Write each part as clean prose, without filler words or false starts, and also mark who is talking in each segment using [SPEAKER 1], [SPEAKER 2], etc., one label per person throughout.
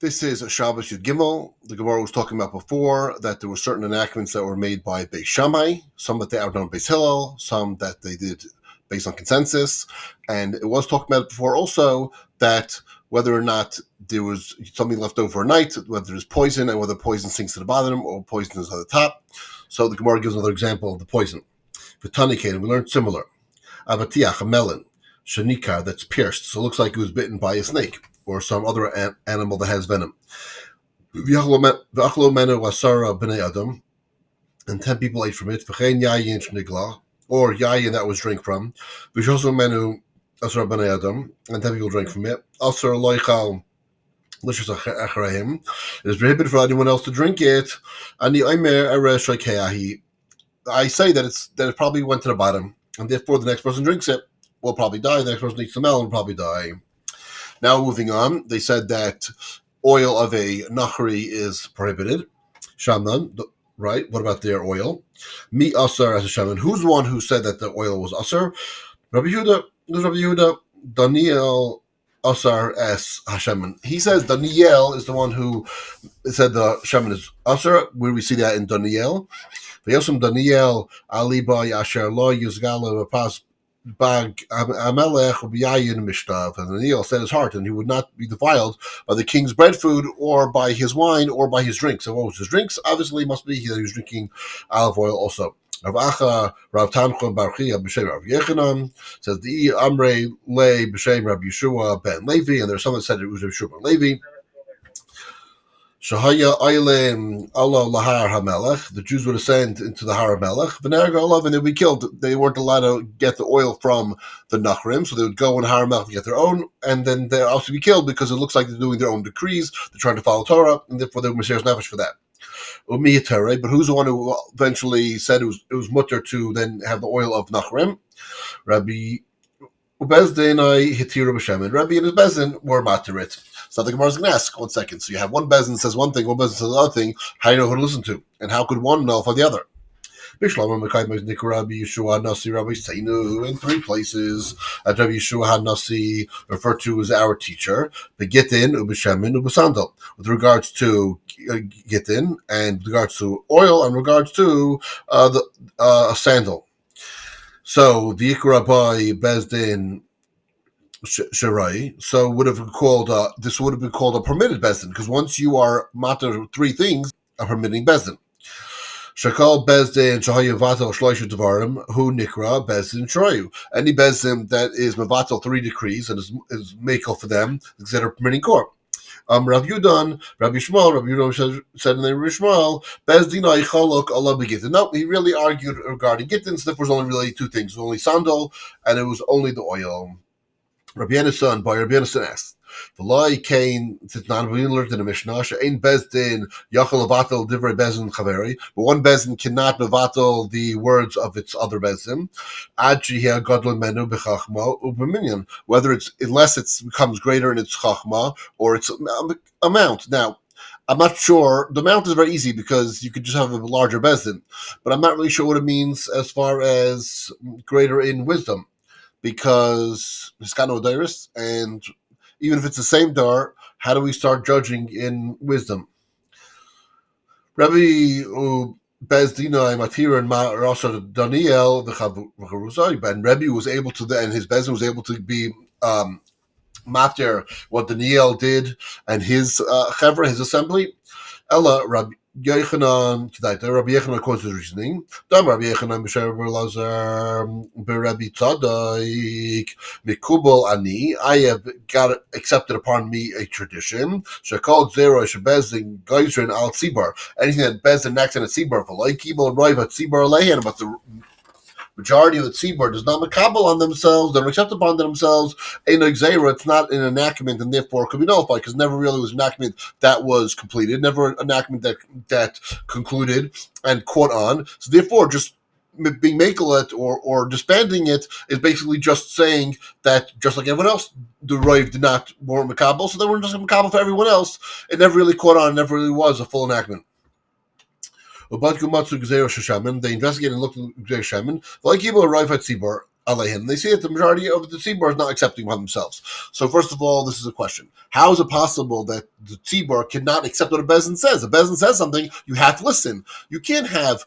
[SPEAKER 1] This is a Shabbos Yud Gimel. The Gemara was talking about before that there were certain enactments that were made by Beis Shammai, some that they outdone Beis Hillel, some that they did based on consensus. And it was talking about it before also that whether or not there was something left over a night, whether there's poison and whether poison sinks to the bottom or poison is at the top. So the Gemara gives another example of the poison. V'tanikain, we learned similar. Avatiach, a melon, shanikar, that's pierced, so it looks like it was bitten by a snake or some other animal that has venom. And 10 people ate from it. Or yayin that was drink from. And 10 people drank from it. It is prohibited for anyone else to drink it. I say that it probably went to the bottom, and therefore the next person drinks it will probably die. The next person eats the melon will probably die. Now moving on, they said that oil of a nachri is prohibited. Shamnan, right? What about their oil? Mi asar as a shaman. Who's the one who said that the oil was asar? Rabbi Yehuda. Daniel asar as hashemen. He says Daniel is the one who said the shaman is asar. Where we see that in Daniel. V'yosem Daniel aliba asher lo yuzgala v'pas bag amelech u'biyayin mishtav. And Daniel set his heart, and he would not be defiled by the king's bread food, or by his wine, or by his drinks. So what was his drinks? Obviously, it must be that he was drinking olive oil also. Rav Acha, Rav Tanchon Bar Chia b'shem Rav Yechanan says the Amrei lay b'shem Rav Yeshua ben Levi, and there's some that said it was Rav Yeshua ben Levi. Shahaya Eilim Allah Lahar HaMelech. The Jews would ascend into the Har HaMelech. V'nerga Olav, and they would be killed. They weren't allowed to get the oil from the Nachrim, so they would go in Har HaMelech to get their own, and then they'd also be killed because it looks like they're doing their own decrees. They're trying to follow Torah, and therefore they were Mesiras Nefesh for that. But who's the one who eventually said it was mutter to then have the oil of Nachrim? Rabbi Bezdin Hitiru B'Shem. Rabbi and his Bezdin were materit. So the Gemara is going to ask, 1 second. So you have one Bezdin says one thing, one Bezdin says another thing. How do you know who to listen to? And how could one nullify the other? In 3 places, Rabbi Yeshua HaNasi referred to as our teacher, the Gittin, Ubishemin, Ubisandal, with regards to Gittin, and with regards to oil, and regards to a sandal. So the Ikra by Bezdin Sharai, so would have been called this would have been called a permitted bezdin, because once you are matter 3 things, a permitting bezdin. Shakal bezdin shahayavatel shloisha devarim hu nikra bezdin shrayu. Any bezdin that is mevatel 3 decrees and is makel for them is considered permitting court. Rav Yudan, Rabbi Shmuel said in the Rabbi Shmuel, bezdin aychalok Allah begittin. No, he really argued regarding gittin. So there was only really 2 things: it was only sandal, and it was only the oil. Rabbi Yenason, by Rabbi Yenason asked, "V'loi kain titnan we learned in the Mishnah she'ein bezdin yachal levatel divrei bezdin chaveri." But one bezdin cannot levatel the words of its other bezdin. Ad shehia gadol menu b'chachma u'b'minyan. Whether it's unless it becomes greater in its chachma or its amount. Now, I'm not sure. The amount is very easy because you could just have a larger bezdin, but I'm not really sure what it means as far as greater in wisdom, because it's got no dairis, and even if it's the same dar, how do we start judging in wisdom? Rabbi Bezdina Matira and Rasa Daniel and Rabbi was able to, and his Bezdin was able to be matir what Daniel did and his chevra, his assembly. Ella Rabbi Yechanan, Rabbi Yechanan quotes his reasoning. Rabbi Yechanan b'shem Lazar b'Rabbi Tzadok mikubal ani. I have got accepted upon me a tradition. Shekol zera shebezdin geizrin al tzibur. Anything that bezdin acts in a tzibur, v'loi kibul roiv at tzibur leihen, but the majority of the tzibur does not makabel on themselves, they don't accept upon themselves. It's not an enactment, and therefore it could be nullified, because never really was an enactment that was completed, never an enactment that concluded and caught on. So therefore, just being makelet or disbanding it is basically just saying that just like everyone else, the Rav did not warrant makabel, so they were just makabel for everyone else. It never really caught on, never really was a full enactment. They investigated and looked at Gzei Shemin. Like people arrive at Tzibur, aleihin. They see that the majority of the tzibur is not accepting by themselves. So first of all, this is a question: how is it possible that the tzibur cannot accept what a bezin says? If a bezin says something, you have to listen. You can't have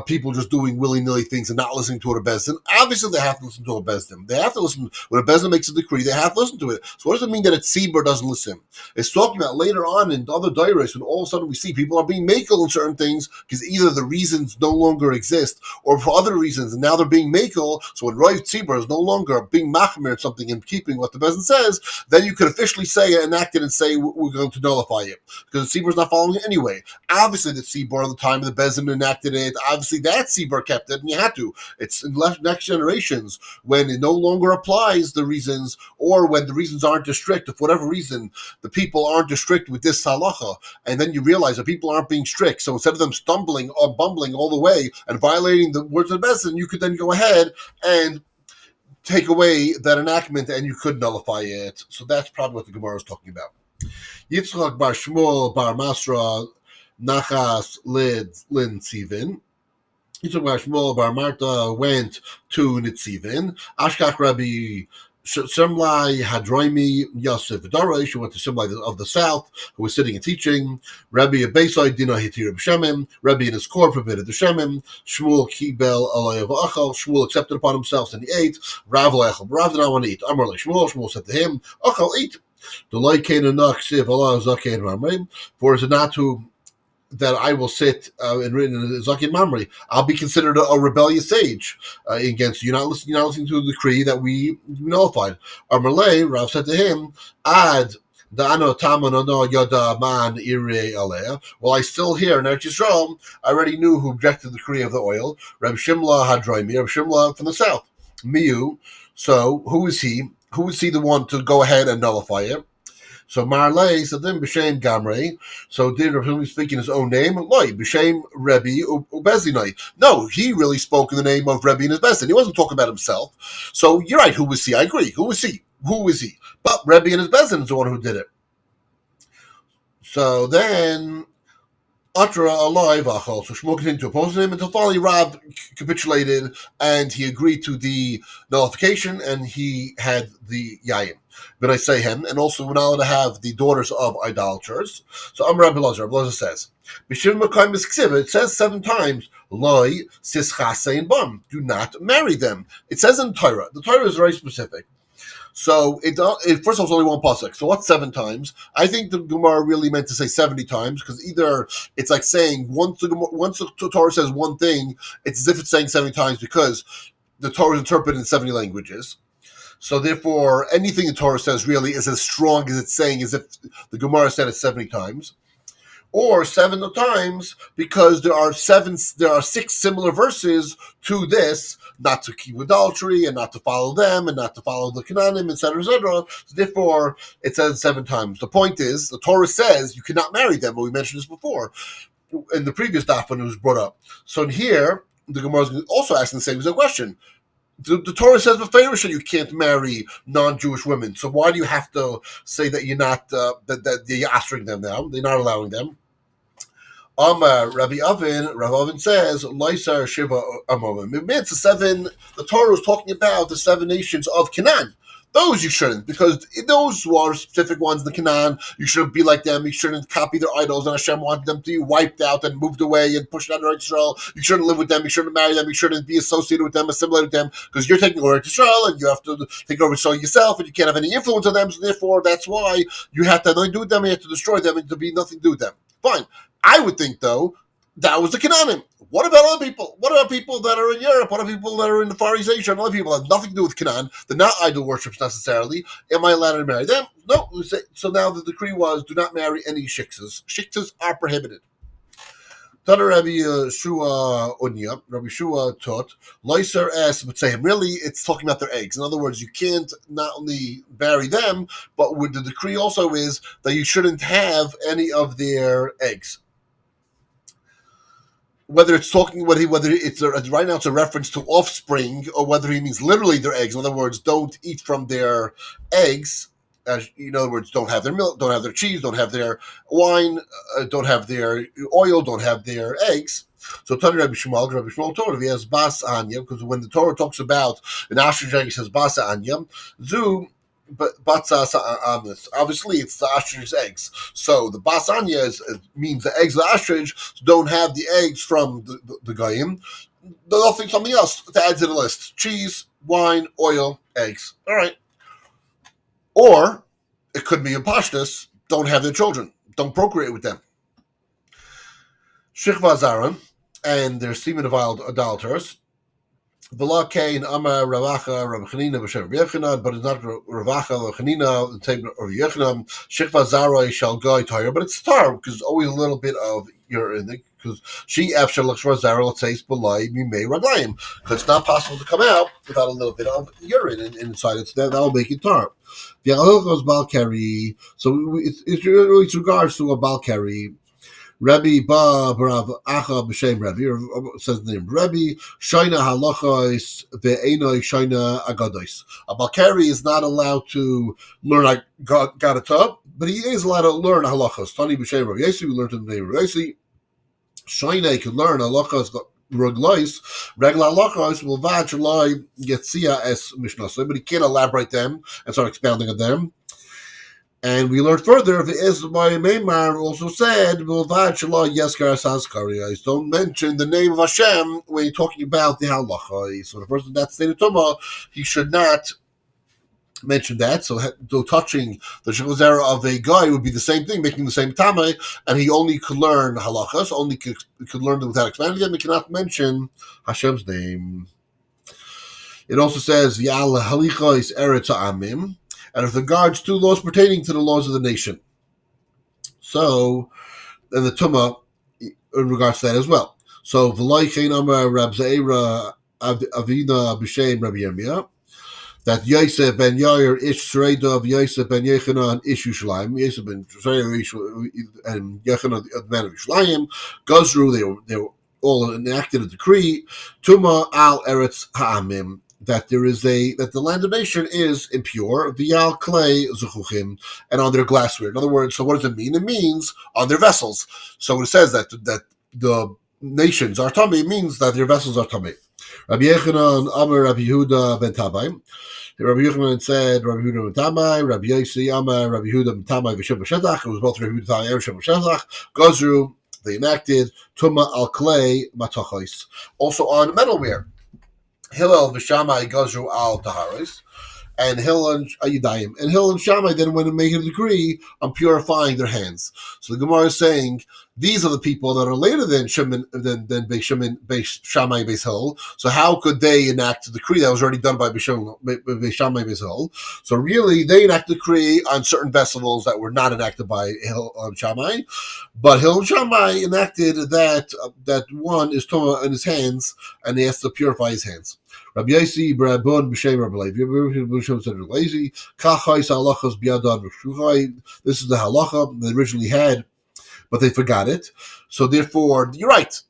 [SPEAKER 1] people just doing willy-nilly things and not listening to what a bezdin. Obviously, they have to listen to a bezdin. They have to listen when a bezdin makes a decree. They have to listen to it. So, what does it mean that a tzibur doesn't listen? It's talking about later on in other diaries when all of a sudden we see people are being makel in certain things because either the reasons no longer exist or for other reasons, and now they're being makel. So, when Roy tzibur is no longer being machmir in something and keeping what the bezdin says, then you could officially say it, enact it, and say we're going to nullify it because the tzibur is not following it anyway. Obviously, the tzibur at the time of the bezdin enacted it. Obviously, that tzibur kept it, and you had to. It's in next generations when it no longer applies the reasons, or when the reasons aren't as strict. If for whatever reason the people aren't as strict with this halacha, and then you realize that people aren't being strict, so instead of them stumbling or bumbling all the way and violating the words of the bezdin, you could then go ahead and take away that enactment, and you could nullify it. So that's probably what the Gemara is talking about. Yitzchak bar Shmuel bar Masra Nachas Lin Tzivin. Yitzchak bar Shmuel bar Marta went to Nitzivin. Ashkach Rabbi Simlai Hadroimi Yosef Dorosh, who went to Simlai of the south, who was sitting and teaching. Rabbi Abaisai Dina Hitir B'Shemim. Rabbi in his core permitted the Shemim. Shmuel Kibel Alayav Achal. Shmuel accepted upon himself and he ate. Rav Lechel. Rav did not want to eat. Amar Shmuel. Shmuel said to him, Achal, eat. The light came and knock siv Allah Zakin Mamre. For is it not to that I will sit and written in Zakin Mamre? I'll be considered a rebellious sage against you. You're not listening to the decree that we nullified. Amarle, Rav said to him, Ad Dano Tamanono Yoda Man Ire Alea. Well, I still hear in Eretz Yisrael, I already knew who objected to the decree of the oil. Reb Shimla Hadroimi, Reb Shimla from the south. Miu. So who is he? Who is he the one to go ahead and nullify it? So Marley said then B'Shem Gamrei. So did Rabbi speak in his own name? Loi B'Shem Rebbe Ubezinai. No, he really spoke in the name of Rebbe and his Bezin. He wasn't talking about himself. So you're right. Who was he? I agree. Who was he? Who is he? But Rebbe and his Bezin is the one who did it. So then Atra alive, Achal. So Shmuel continued to oppose him until finally Rav capitulated and he agreed to the nullification and he had the Yayim. But I say him, and also we're not allowed to have the daughters of idolaters. So Amar Rabbi Lazar says, it says 7 times, Loi Sischase and Bum, do not marry them. It says in Torah. The Torah is very specific. So it first of all, it's only one pasuk. So what's 7 times? I think the Gemara really meant to say 70 times because either it's like saying once the Torah says one thing, it's as if it's saying 70 times because the Torah is interpreted in 70 languages. So therefore, anything the Torah says really is as strong as it's saying as if the Gemara said it 70 times. Or 7 times because there are 6 similar verses to this, not to keep adultery and not to follow them and not to follow the Canaanim, etc., etc. So therefore, it says 7 times. The point is, the Torah says you cannot marry them, but we mentioned this before in the previous daf when it was brought up. So in here, the Gemara is also asking the same question. The Torah says b'feirush you can't marry non-Jewish women. So why do you have to say that you're not that you're astering them now? They're not allowing them. Rabbi Avin says, Laisar Shiva Amomim. It means the Torah is talking about the 7 nations of Canaan. Those you shouldn't, because those are specific ones in the Canaan. You shouldn't be like them. You shouldn't copy their idols, and Hashem wanted them to be wiped out and moved away and pushed out of Israel. You shouldn't live with them. You shouldn't marry them. You shouldn't be associated with them, assimilated with them, because you're taking over Israel, and you have to take over Israel yourself, and you can't have any influence on them. So therefore, that's why you have to nothing do with them. You have to destroy them, and to be nothing to do with them. Fine. I would think, though, that was the Canaanim. What about other people? What about people that are in Europe? What about people that are in the Far East Asia? And other people that have nothing to do with Canaan. They're not idol worshippers necessarily. Am I allowed to marry them? No. So now the decree was, do not marry any shiksas. Shiksas are prohibited. Tana Rabbi Shua Unya, Rabbi Shua taught, Loiser es B'tzeim. Really, it's talking about their eggs. In other words, you can't not only marry them, but what the decree also is that you shouldn't have any of their eggs. Whether it's talking, whether it's right now it's a reference to offspring, or whether he means literally their eggs. In other words, don't eat from their eggs. as in other words, don't have their milk, don't have their cheese, don't have their wine, don't have their oil, don't have their eggs. So Rabbi Shmuel Torah, he has Bas Anya, because when the Torah talks about an ostrich, he says Bas Anya, Zu. But obviously it's the ostrich eggs. So the Bas Anya means the eggs of the ostrich don't have the eggs from the Goyim. They'll think something else to add to the list: cheese, wine, oil, eggs. All right. Or it could be in Pashtus, don't have their children, don't procreate with them. Shikva Zaran, and their semen of idolaters. V'la Kain Amar Ravacha Rav Chanina b'Shem Yechanan, but it's not Ravacha Rav Chanina the type of Yechanan. Shikva Zarai shall go tire, but it's tar because there's always a little bit of urine in it. Because she after Lakshvar Zara, let's say, Spalai Mimei Raglayim, because it's not possible to come out without a little bit of urine inside it. So that will make it tar. The Alachos Balkari, so it's regards to a Balkari. Rabbi Ba Barav Acha B'Shem Rabbi says the name Rabbi Shaina Halachos ve'enoi Shaina Agados. A Balkari is not allowed to learn Gadatah, but he is allowed to learn Halachos. Tani B'Shem Rabbi Yesi, we learned in the name of Rabbi Yesi. Shaina could learn Halachos Ruglois, regular halachos will vatch loy yetzia as mishnah, but he can't elaborate them and start expounding on them. And we learned further, the Ismai Meimar also said, don't mention the name of Hashem when you're talking about the halacha. So the person that's stated Tumah, he should not mention that. So touching the shechazera of a guy would be the same thing, making the same tamei, and he only could learn halachas, only could learn them without expanding them. He cannot mention Hashem's name. It also says, Yal halichos eretz ha'amim, and with regards to laws pertaining to the laws of the nation. So, and the Tumah in regards to that as well. So, V'lai chein amar Rab Zeira Avina B'Shem Rabbi Yirmiyah, that Yosef ben Yair ish Sreidov, Yosef ben Yechanan ish Yerushalmi, Yosef ben Sreidov and Yechanan the man of Yerushalayim, Gazru, they were all enacted a decree, Tumah al Eretz Ha'amim, that the land of nation is impure, Vial Clay Zuchuchim, and on their glassware. In other words, so what does it mean? It means on their vessels. So when it says that the nations are tummy, it means that their vessels are tummy. Rabbi Yechanan Amar Rabbi Yehuda ben Tabai. Rabbi Yechanan said Rabbi Yehuda ben Tabai. Rabbi Yosi Amar Rabbi Yehuda ben Tabai v'Shem B'Shetach. It was both Rabbi Yehuda ben Tabai and Shem B'Shetach. Gazru, they enacted Tumah al Clay Matachos. Also on metalware. Hillel v'Shamai Gazru al Taharos, and Hillel and Ayudayim. And Hillel and Shammai then went and made a decree on purifying their hands. So the Gemara is saying these are the people that are later than Shammai, Beis Hillel. So how could they enact a decree that was already done by Shammai, Beis Hillel? So really, they enacted a decree on certain festivals that were not enacted by Hillel and Shammai. But Hillel and Shammai enacted that one is Tumah in his hands, and he has to purify his hands. Rabbi Yosi Brabon B'Shem Rabbi Levi. B'Shem said Rabbi Levi. Kachais halachas biyadan v'shuchai. This is the halacha they originally had, but they forgot it. So therefore, you're right.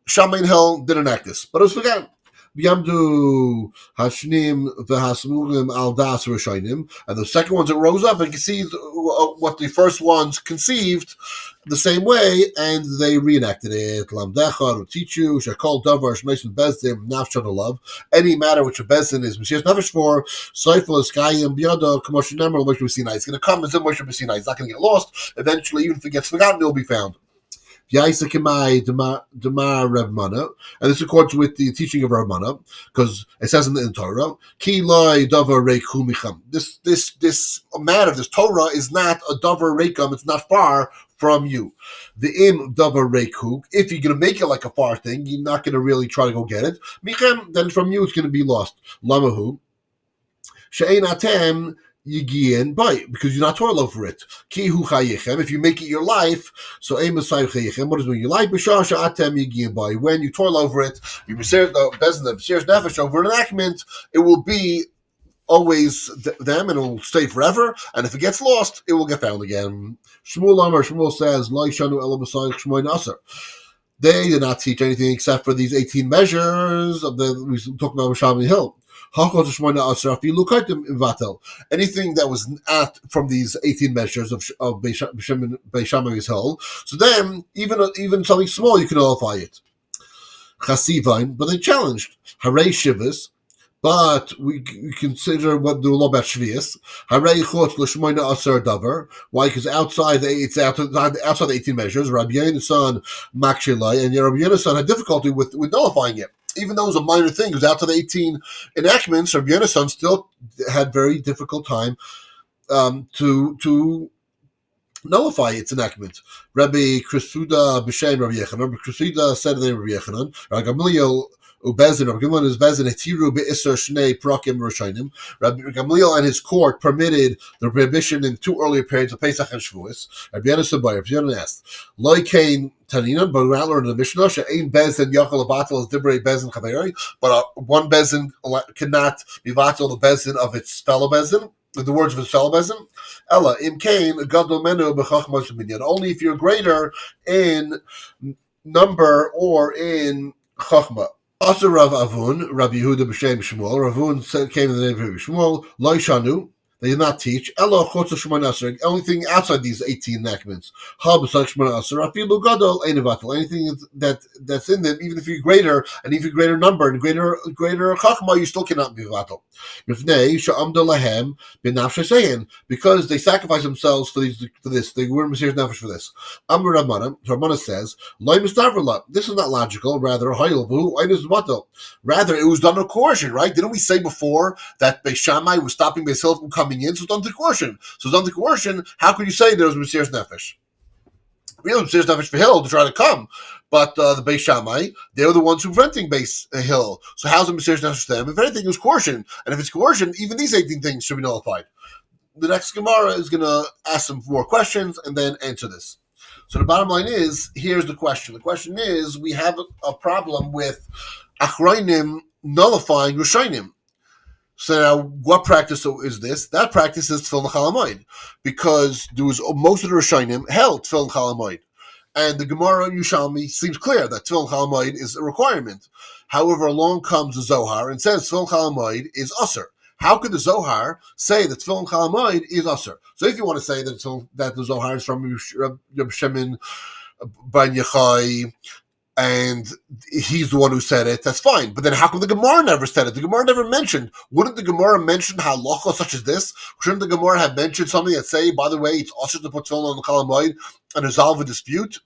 [SPEAKER 1] Shammai and Hillel didn't enact this, but it was forgotten. B'yamdu hashnim v'hasmugim al das rishayim, and the second ones that rose up and conceived what the first ones conceived the same way, and they reenacted it. Lamdecha will teach you shakol davar shmeisim bezdin nafshan love. Any matter which a bezdin is Messias nefesh for soifel eskayim biyada kamoshin nemer Moshe B'Sinai. It's going to come as in Moshe B'Sinai. It's not going to get lost. Eventually, even if it gets forgotten, it will be found. And this accords with the teaching of Rav Mana, because it says in the Torah, this matter, this Torah is not a davar reikum, it's not far from you. The im davar reikhu, if you're going to make it like a far thing, you're not going to really try to go get it. Michem, then from you it's going to be lost. Lamahu, she'ein atem Yigian by, because you're not toil over it. Kihu chayichem, if you make it your life, so emasai chayichem, what does it mean? Your life b'shasha atem yigian by. When you toil over it, you b'ser the bezin the b'ser nefesh over an enactment, it will be always them, and it will stay forever. And if it gets lost, it will get found again. Shmuel says, "Lo yishanu ela b'sayich shmoy naser." They did not teach anything except for these 18 measures of we talked about Shammai Hill. Anything that was at from these 18 measures of Beis Shammai's hill, so then even something small you can nullify it. Chasivain, but they challenged Haray Shivas. But we consider what the law about Shvius. Haray Chutz l'shmoina aser davar. Why? Because it's outside the 18 measures. Rabbi Yonasan makshilai, and Rabbi Yonasan had difficulty with nullifying it. Even though it was a minor thing, it was out to the 18 enactments. Rabbi Yonasan still had very difficult time to nullify its enactment. Rabbi Krisuda b'shem Rabbi Yechanan. Rabbi Krisuda said the name of Rabbi Yechanan. Rabbi Gamliel Ubezin, Rabbi Gamliel is Bezin, Hetiru be'Isser Shnei Prakim Roshanim. Rabbi Gamliel and his court permitted the prohibition in two earlier periods of Pesach and Shavuos. Rabbi Yonasan Rabbi Yonasan asked, Loi Kain Taninan, but we learned in the Mishnah, She'ein Bezin Yachal Abatel is Dibrei Bezin Chaveri, but one Bezin cannot be Vatel the Bezin of its fellow Bezin. In the words of his fellow bezin, Ella im kain gadol menu b'chachmas minyan. Only if you're greater in number or in chachma. Also, Rav Avun, Rabbi Yehuda b'shem Shmuel. Rav Avun came in the name of Rabbi Shmuel. Lo shanu. They did not teach. Ella chutz shemona aser. Anything outside these 18 enactments. Ha b'sach shemona aser. Afilu gadol ein avatel. Anything that's in them, even if you're greater and even greater number and greater chachma, you still cannot be avatel. Because they sacrifice themselves for this. They were Mesiras Nefesh for this. Amar Ramana says, this is not logical. Rather, it was done with coercion, right? Didn't we say before that Beis Shammai was stopping Beis Hillel from coming in? So it's done through coercion. So it's done through coercion. How could you say there was Mesiras Nefesh? Really, Mesiras Nefesh for Hillel to try to come. But the Beis Shammai, they were the ones who preventing Beis Hillel. So how's it Mesiras Nefesh to them? If anything, it was coercion. And if it's coercion, even these 18 things should be nullified. The next Gemara is going to ask some more questions and then answer this. So the bottom line is, here's the question. The question is, we have a problem with Achrayim nullifying Rishonim. So now, what practice is this? That practice is Tefillin Chalamoid, because there was most of the Rishonim held Tefillin Chalamoid. And the Gemara in Yerushalmi seems clear that Tefillin Chalamoid is a requirement. However, along comes the Zohar and says Tefillin Chalamoid is Usr. How could the Zohar say that Tefillin Chalamoid is Usr? So if you want to say that the Zohar is from Reb Shimon ben Yochai, and he's the one who said it, that's fine. But then how come the Gemara never said it? The Gemara never mentioned. Wouldn't the Gemara mention halacha such as this? Shouldn't the Gemara have mentioned something that say, by the way, it's Usr to put Tefillin on the Chalamoid and resolve a dispute?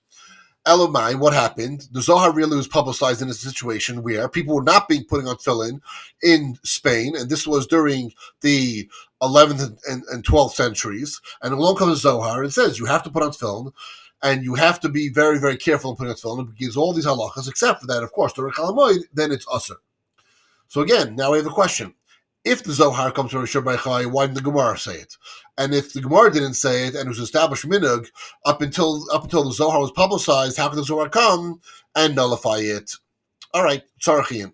[SPEAKER 1] Elamai, what happened? The Zohar really was publicized in a situation where people were not being putting on tefillin in Spain, and this was during the 11th and 12th centuries. And along comes the Zohar and says you have to put on tefillin, and you have to be very, very careful in putting on tefillin. It gives all these halachas, except for that, of course, during Chalamoid, then it's usher. So again, now we have a question. If the Zohar comes from Rishon Bar Chai, why didn't the Gemara say it? And if the Gemara didn't say it and it was established minhag up until the Zohar was publicized, how could the Zohar come and nullify it? All right, Tzarachian.